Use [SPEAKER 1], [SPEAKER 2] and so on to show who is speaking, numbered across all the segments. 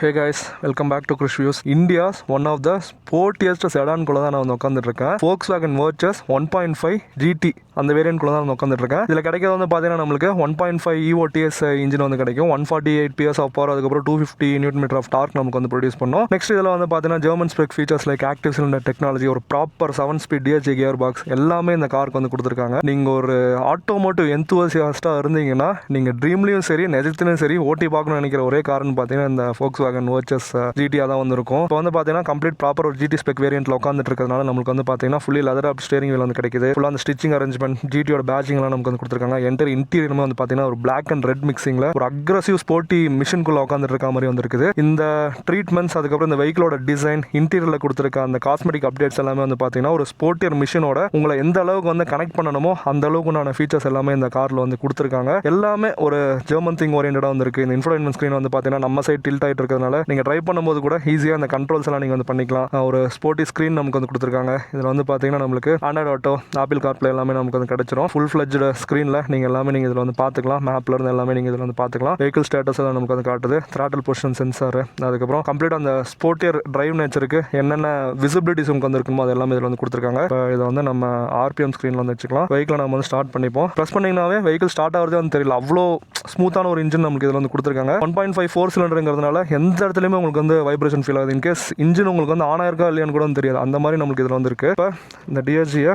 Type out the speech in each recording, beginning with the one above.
[SPEAKER 1] Hey guys, welcome back to Krish Views. India's one of the sportiest sedan குள்ள தான் நான் வந்து உட்காந்துட்டு இருக்கேன். Volkswagen Virtus 1.5 GT அந்த வேரியன்ட் குள்ள தான் நான் உட்காந்துட்டு இருக்கேன். இதில் கிடைக்கிறது வந்து பார்த்தீங்கன்னா நம்மளுக்கு 1.5 EOTS இன்ஜின் வந்து கிடைக்கும். 148 PS ஆஃப் பவர், அதுக்கப்புறம் 250 Nm ஆஃப் டார்க் நமக்கு வந்து ப்ரொடியூஸ் பண்ணும். நெக்ஸ்ட் இதில் வந்து பார்த்தீங்கன்னா German spec features like active cylinder technology, ஒரு proper 7-speed DHA gear box எல்லாமே இந்த காருக்கு வந்து கொடுத்துருக்காங்க. நீங்கள் ஒரு ஆட்டோமோட்டிவ் எந்தூசியாஸ்டாக இருந்தீங்கன்னா நீங்கள் ட்ரீம்லையும் சரி நிஜத்துலையும் சரி ஓட்டி பார்க்கணும்னு நினைக்கிற ஒரே கார்னு பார்த்தீங்கன்னா இந்த Volkswagen Virtus GT தான் வந்து இருக்கும். இப்போ வந்து பார்த்தீங்கன்னா கம்ப்ளீட் ப்ராப்பர் ஒரு GT ஸ்பெக் வேரியன்ட்ல உட்காந்துட்டு இருக்கிறதுனால நமக்கு வந்து பார்த்தீங்கன்னா ஃபுல்லி லெதர் அப் ஸ்டேரிங் வீல் வந்து கிடைக்குது. ஃபுல்லாக அந்த ஸ்டிச்சிங் அரேஞ்ச்மெண்ட், GTயோட பேட்சிங்லாம் நமக்கு வந்து கொடுத்துருக்காங்க. இன்டீரியருமே வந்து பார்த்தீங்கன்னா ஒரு பிளாக் அண்ட் ரெட் மிக்சிங்ல ஒரு அக்ரெசிவ் ஸ்போர்ட்டி மிஷின்குள்ள உட்காந்துட்டு இருக்க மாதிரி வந்து இருக்குது. இந்த ட்ரீட்மெண்ட்ஸ், அதுக்கப்புறம் இந்த வெஹிக்கிளோட டிசைன், இன்டீரியர்ல கொடுத்துருக்க அந்த காஸ்மெட்டிக் அப்டேட்ஸ் எல்லாமே வந்து பார்த்தீங்கன்னா ஒரு ஸ்போர்ட்டியர் மிஷினோட உங்களை எந்த அளவுக்கு வந்து கனெக்ட் பண்ணணுமோ அந்த அளவுக்குண்டான ஃபீச்சர்ஸ் எல்லாமே இந்த கார்ல வந்து கொடுத்துருக்காங்க. எல்லாமே ஒரு ஜெர்மன் திங் ஓரியன்டா வந்து இருக்கு. இந்த இன்ஃபோடெயின்மென்ட் ஸ்கிரீன் வந்து பார்த்தீங்கன்னா நம்ம சைட் டில்ட் ஆகிட்டு இருக்கிறதுனால நீங்கள் ட்ரைவ் பண்ணும்போது கூட ஈஸியாக அந்த கண்ட்ரோல்ஸ் எல்லாம் நீங்கள் வந்து பண்ணிக்கலாம். ஒரு ஸ்போர்ட்டி ஸ்க்ரீன் நமக்கு வந்து கொடுத்துருக்காங்க. இதில் வந்து பார்த்தீங்கன்னா நம்மளுக்கு ஆண்ட்ராய்டு ஆட்டோ, ஆப்பிள் கார்ப்ளே எல்லாமே நமக்கு வந்து கிடைச்சிரும். ஃபுல் ஃப்ளெஜ்டு ஸ்க்ரீனில் நீங்கள் எல்லாமே நீங்கள் இதில் வந்து பார்த்துக்கலாம். மேப்ல இருந்து எல்லாமே நீங்கள் இதில் வந்து பார்த்துக்கலாம். வெஹிக்கிள் ஸ்டேட்டஸ் எல்லாம் நமக்கு வந்து காட்டுது. த்ராட்டில் பொசிஷன் சென்சார், அதுக்கப்புறம் கம்ப்ளீட் அந்த ஸ்போர்ட்டியர் டிரைவ் நேச்சருக்கு என்னென்ன விசிபிலிட்டிஸ் உங்களுக்கு வந்து இருக்குமோ அது எல்லாமே இதில் வந்து கொடுத்துருக்காங்க. இப்போ இதை வந்து நம்ம RPM ஸ்க்ரீனில் வந்து வச்சுக்கலாம். வெஹிக்கிளை நம்ம வந்து ஸ்டார்ட் பண்ணிப்போம். ப்ரெஸ் பண்ணிங்கனாவே வெஹிக்கிள் ஸ்டார்ட் ஆகிறதே வந்து தெரியல. அவ்வளோ ஸ்மூத்தான ஒரு இன்ஜின் நமக்கு இதில் வந்து கொடுத்துருக்காங்க. 1.5 4 சிலிண்டருங்கிறதுனால எந்த இடத்துலையுமே உங்களுக்கு வந்து வைப்ரேஷன் ஃபீல் ஆகுது. இன்கேஸ் இன்ஜின் உங்களுக்கு வந்து ஆன் ஆயிருக்கா இல்லையான்னு கூட தெரியாது. அந்த மாதிரி நமக்கு இதில் வந்து இருக்குது. இப்போ இந்த DHA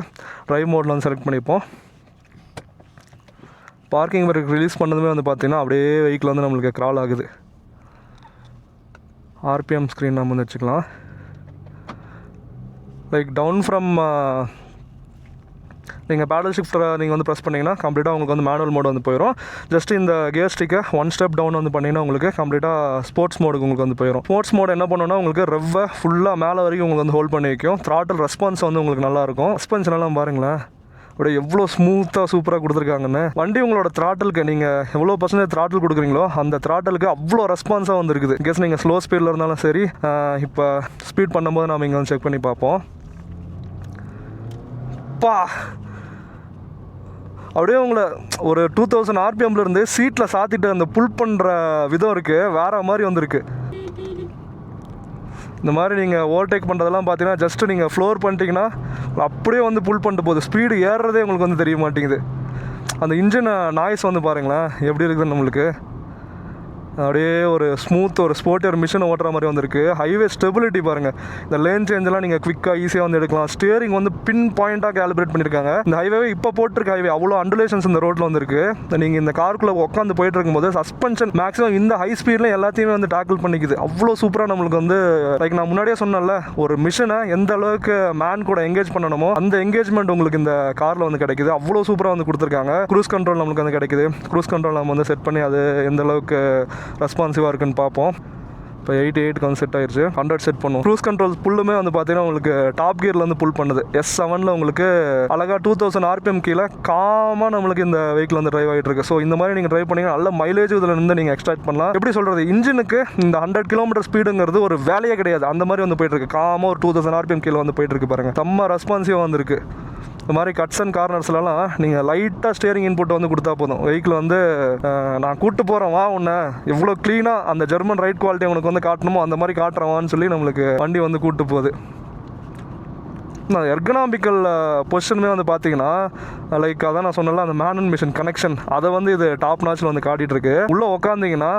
[SPEAKER 1] ட்ரைவ் மோடில் வந்து செலக்ட் பண்ணிப்போம். பார்க்கிங் பிரேக் ரிலீஸ் பண்ணதுமே வந்து பார்த்தீங்கன்னா அப்படியே வெஹிக்கிள் வந்து நம்மளுக்கு க்ரால் ஆகுது. RPM ஸ்க்ரீன் நம்ம வந்து வச்சுக்கலாம். லைக் டவுன் ஃப்ரம் நீங்கள் பேடல் ஷிஃப்டரை நீங்கள் வந்து ப்ரெஸ் பண்ணிங்கன்னா கம்ப்ளீட்டாக உங்களுக்கு வந்து மேனுவல் மோடு வந்து போயிடும். ஜஸ்ட் இந்த கியர் ஸ்டிக்கை 1 ஸ்டெப் டவுன் வந்து பண்ணிங்கன்னா உங்களுக்கு கம்ப்ளீட்டாக ஸ்போர்ட்ஸ் மோடுக்கு உங்களுக்கு வந்து போயிடும். ஸ்போர்ட்ஸ் மோடு என்ன பண்ணணும்னா உங்களுக்கு ரெவ்வை ஃபுல்லாக மேலே வரைக்கும் உங்களுக்கு வந்து ஹோல்ட் பண்ணி வைக்கும். த்ராட்டில் ரெஸ்பான்ஸ் வந்து உங்களுக்கு நல்லாயிருக்கும். ரெஸ்பான்ஸ் எல்லாம் பாருங்களேன், அப்படியே எவ்வளோ ஸ்மூத்தாக சூப்பராக கொடுத்துருக்காங்கன்னு. வண்டி உங்களோட த்ராட்டலுக்கு நீங்கள் எவ்வளோ பர்சன்டேஜ் த்ராட்டில் கொடுக்குறீங்களோ அந்த த்ராட்டலுக்கு அவ்வளோ ரெஸ்பான்ஸாக வந்து இருக்குது. கேஸ் நீங்கள் ஸ்லோ ஸ்பீடில் இருந்தாலும் சரி, இப்போ ஸ்பீட் பண்ணும்போது நம்ம இங்கே வந்து செக் பண்ணி பார்ப்போம். அப்படியே உங்களை ஒரு 2000 RPMலேருந்து சீட்டில் சாத்திட்டு அந்த புல் பண்ணுற விதம் இருக்குது, வேறு மாதிரி வந்துருக்கு. இந்த மாதிரி நீங்கள் ஓவர்டேக் பண்ணுறதெல்லாம் பார்த்தீங்கன்னா ஜஸ்ட்டு நீங்கள் ஃப்ளோர் பண்ணிட்டீங்கன்னா அப்படியே வந்து புல் பண்ணிட்டு போகுது. ஸ்பீடு ஏறுறதே உங்களுக்கு வந்து தெரிய மாட்டேங்குது. அந்த இன்ஜின் நாய்ஸ் வந்து பாருங்களேன் எப்படி இருக்குதுன்னு நம்மளுக்கு. அப்படியே ஒரு ஸ்மூத் ஒரு ஸ்போர்ட்டியர் மிஷின் ஓட்டுற மாதிரி வந்துருக்கு. ஹைவே ஸ்டெபிலிட்டி பாருங்கள். இந்த லேன் சேஞ்செலாம் நீங்கள் குவிக்காக ஈஸியாக வந்து எடுக்கலாம். ஸ்டியரிங் வந்து பின் பாயிண்ட்டாக கேலிப்ரேட் பண்ணியிருக்காங்க. இந்த ஹைவே இப்போ போட்டிருக்க ஹைவே அவ்வளோ அண்டுலேஷன்ஸ் இந்த ரோட்டில் வந்துருக்கு. நீங்கள் இந்த காருக்குள்ளே உட்காந்து போயிட்டு இருக்கும்போது சஸ்பென்ஷன் மேக்ஸிமம் இந்த ஹை ஸ்பீடில் எல்லாத்தையுமே வந்து டேக்கிள் பண்ணிக்குது. அவ்வளோ சூப்பராக நம்மளுக்கு வந்து லைக் நான் முன்னாடியே சொன்னேன்ல, ஒரு மிஷினை எந்த அளவுக்கு மேன் கூட எங்கேஜ் பண்ணணுமோ அந்த எங்கேஜ்மெண்ட் உங்களுக்கு இந்த காரில் வந்து கிடைக்குது. அவ்வளோ சூப்பராக வந்து கொடுத்துருக்காங்க. க்ரூஸ் கண்ட்ரோல் நம்மளுக்கு வந்து கிடைக்குது. க்ரூஸ் கண்ட்ரோல் நம்ம வந்து செட் பண்ணி அது எந்த அளவுக்கு ரெஸ்பான்சிவாக இருக்குன்னு பார்ப்போம். இப்போ 88 வந்து செட் ஆயிடுச்சு. 100 செட் பண்ணுவோம். க்ரூஸ் கண்ட்ரோல் புல்லுமே வந்து பார்த்தீங்கன்னா உங்களுக்கு டாப் கியரில் வந்து புல் பண்ணுது. S7ல் உங்களுக்கு அழகாக 2000 RPM கீழே காமாக நம்மளுக்கு இந்த வெஹிக்கிள் வந்து ட்ரைவ் ஆகிட்டு இருக்கு. ஸோ இந்த மாதிரி நீங்கள் ட்ரைவ் பண்ணிங்கன்னா நல்ல மைலேஜ் இதில் இருந்து நீங்கள் எக்ஸ்ட்ராக்ட் பண்ணலாம். எப்படி சொல்கிறது, இன்ஜினுக்கு இந்த 100 km ஸ்பீடுங்கிறது ஒரு வேலையே கிடையாது. அந்த மாதிரி வந்து போயிட்டு இருக்கு. காமாக ஒரு 2000 RPM கீழே வந்து போயிட்டு இருக்கு பாருங்கள். செம்ம ரெஸ்பான்சிவாக வந்துருக்கு. இந்த மாதிரி கட்ஸ் அண்ட் கார்னர்ஸ்லாம் நீங்கள் லைட்டாக ஸ்டியரிங் இன்புட் வந்து கொடுத்தா போதும். வெஹிக்கிள் வந்து நான் கூப்பிட்டு போகிறேன் வா உன்னை, எவ்வளோ க்ளீனாக அந்த ஜெர்மன் ரைட் குவாலிட்டி உனக்கு வந்து காட்டணுமோ அந்த மாதிரி காட்டுறவான்னு சொல்லி நம்மளுக்கு வண்டி வந்து கூப்பிட்டு போகுது. எர்கனாமிக்கல் பொசிஷனுமே வந்து பார்த்தீங்கன்னா லைக் அதான் நான் சொன்னல, அந்த மேன் அண்ட் மிஷின் கனெக்ஷன் அதை வந்து இது டாப் நாச்சில் வந்து காட்டிகிட்டு இருக்கு. உள்ளே உட்காந்திங்கன்னா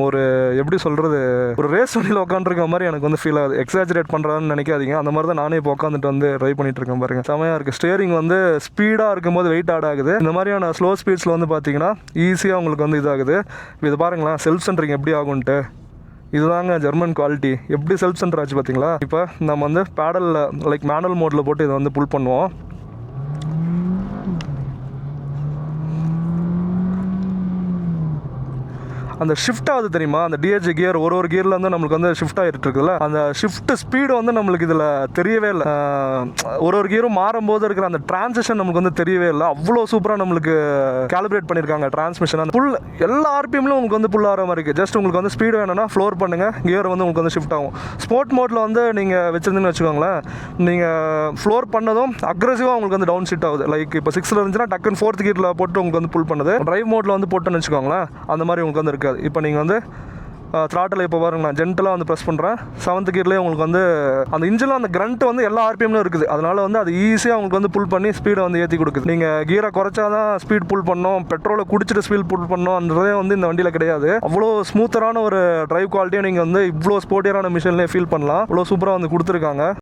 [SPEAKER 1] ஒரு எப்படி சொல்கிறது, ஒரு ரேஸ் வண்டியில் உட்காந்துருக்க மாதிரி எனக்கு வந்து ஃபீல் ஆகுது. எக்ஸாஜரேட் பண்ணுறான்னு நினைக்காதீங்க. அந்த மாதிரி தான் நானே இப்போ உட்காந்துட்டு வந்து ட்ரைவ் பண்ணிட்டு இருக்கேன் பாருங்க. செமையாக இருக்குது. ஸ்டியரிங் வந்து ஸ்பீடாக இருக்கும்போது வெயிட் ஆட் ஆகுது. இந்த மாதிரியான ஸ்லோ ஸ்பீட்ஸில் வந்து பார்த்தீங்கன்னா ஈஸியாக உங்களுக்கு வந்து இதாகுது. இது பாருங்களேன் செல்ஃப் சென்டரிங் எப்படி ஆகும்ன்ட்டு. இதுதாங்க ஜெர்மன் குவாலிட்டி. எப்படி செல்ஃப் சென்டர் ஆச்சு பார்த்தீங்களா. இப்போ நம்ம வந்து பேடலில் லைக் மேனுவல் மோடில் போட்டு இதை வந்து புல் பண்ணுவோம். அந்த ஷிஃப்ட் ஆகுது தெரியுமா, அந்த DHA கியர் ஒரு கியரில் வந்து நம்மளுக்கு வந்து ஷிஃப்ட் ஆகிட்டு இருக்குல்ல, அந்த ஷிஃப்ட் ஸ்பீடு வந்து நம்மளுக்கு இதில் தெரியவே இல்லை. ஒரு கியரும் மாறும்போது இருக்கிற அந்த டிரான்சிஷன் நமக்கு வந்து தெரியவே இல்லை. அவ்வளோ சூப்பராக நம்மளுக்கு கேலிப்ரேட் பண்ணியிருக்காங்க டிரான்ஸ்மிஷன். அந்த புல் எல்லா RPMலும் உங்களுக்கு வந்து புல் ஆகிற மாதிரி இருக்குது. ஜஸ்ட் உங்களுக்கு வந்து ஸ்பீடு வேணும்னா ஃப்ளோர் பண்ணுங்கள், கியர் வந்து உங்களுக்கு வந்து ஷிஃப்ட் ஆகும். ஸ்போர்ட் மோட்டில் வந்து நீங்கள் வச்சுருந்தீங்கன்னு வச்சுக்கோங்களேன், நீங்கள் ஃப்ளோர் பண்ணதும் அக்ரெசிவாக உங்களுக்கு வந்து டவுன் ஷிஃப்ட் ஆகுது. லைக் இப்போ 6ல் இருந்துச்சுன்னா டக்குன்னு 4th கியரில் போட்டு உங்களுக்கு வந்து புல் பண்ணுது. ட்ரைவ் மோட்டில் வந்து போட்டுன்னு வச்சுக்கோங்களேன், அந்த மாதிரி உங்களுக்கு வந்து இருக்குது. இப்போ நீங்கள் வந்து த்ராட்டில் இப்போ பாருங்க நான் ஜென்டலாக வந்து ப்ரெஸ் பண்ணுறேன். 7th கியர்லேயே உங்களுக்கு வந்து அந்த இன்ஜினில் அந்த கிரண்ட் வந்து எல்லா ஆர்பிஎம்லையும் இருக்குது. அதனால் வந்து அது ஈஸியாக உங்களுக்கு வந்து புல் பண்ணி ஸ்பீடை வந்து ஏற்றி கொடுக்குது. நீங்கள் கீரை குறைச்சா தான் ஸ்பீட் புல் பண்ணோம், பெட்ரோலை குடிச்சிட்டு ஸ்பீட் புல் பண்ணோன்றதே வந்து இந்த வண்டியில் கிடையாது. அவ்வளோ ஸ்மூத்தரான ஒரு டிரைவ் குவாலிட்டியும் நீங்கள் வந்து இவ்வளோ ஸ்போர்ட்டியரான மிஷின்லேயே ஃபீல் பண்ணலாம். அவ்வளோ சூப்பராக வந்து கொடுத்துருக்காங்க.